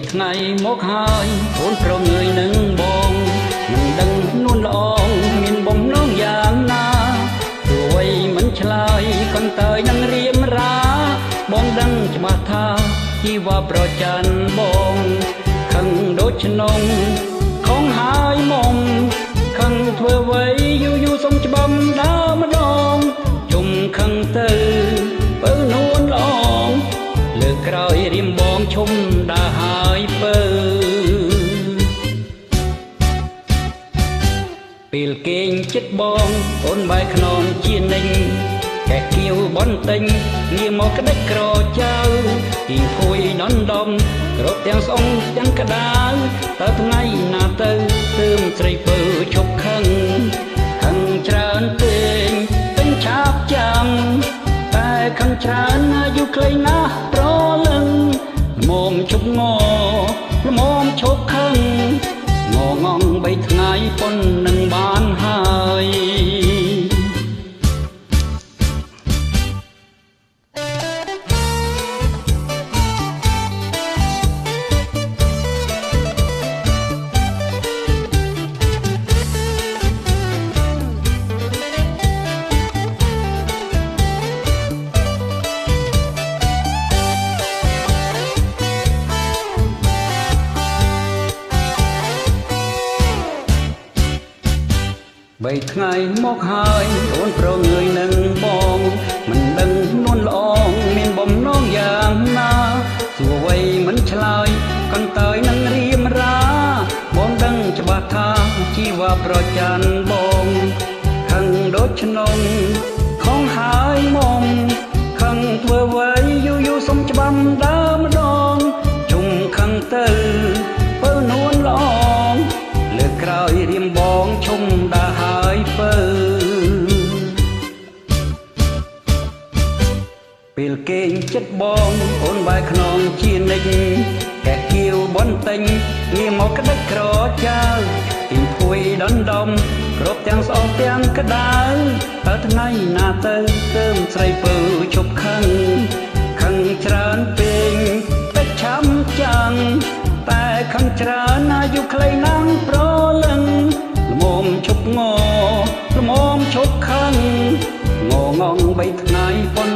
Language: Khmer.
ថ្ងៃមកហើយអូនប្រងើយនឹងបងមិនដឹងនួនល្អងមានបំណងយ៉ាងណាព្រោះអ្វីមិនឆ្លើយកន្តើយនឹងរៀមរាបងដឹងច្បាស់ថាជីវ៉ាប្រច័នបងខឹងដូចឆ្នងខំហើយមុំខឹងធ្វើអ្វីយូរសុំច្បាំដើរម្ដងជុំខឹងទៅបើនួនល្អងលើក្រោយរៀមបងឈុំដើរហើយបើពេលគេងចិត្តបងអូនបែកខ្នងជានិញកែគៀវបនទិញងារមកក្តិចក្រចៅទីភួយដនដំរត់ទាំងស្អងទាំងក្តៅតើថ្ងៃណាទៅទើបស្រីពើឈប់ខឹងខឹងច្រើនពេកពេញឆាបចាំតែខឹងច្រើនអាយុខ្លីណាស់ប្រលឹងមុំជប់ងមុំឈប់ខឹងងង3ថ្ងៃប៉ុននឹងបានហើយ3ថ្ងៃមកហើយអូនប្រងើយនឹងបងមិនដឹងនួនល្អងមានបំណងយ៉ាងណាសួរអ្វីមិនឆ្លើយកន្តើយនឹងរៀមរាបងដឹងច្បាស់ថាជីវ៉ាប្រច័នបងខឹងដូចឆ្នងខំហើយមុំខឹងធ្វើអ្វីយូរសុំច្បាំដើរម្ដងជុំខឹងទៅបើនួនល្អងលើក្រោយរៀមបងឈុំដើរហើយបើពេលគេងចិត្តបងអូនបែកខ្នងជានិចកែគៀវបនទិញងារមកក្តិចក្រចៅទីភួយដនដំគ្រប់ទាំងស្អងទាំងក្តៅតើថ្ងៃណាទៅទើបស្រីពើឈប់ខឹងខឹងច្រើនពេកពេកឆាំចាំតែខឹងច្រើនអាយុខ្លីណាស់ប្រលឹងល្មមឈប់ល្មមឈប់ខឹងង3ថ្ងៃប៉ុន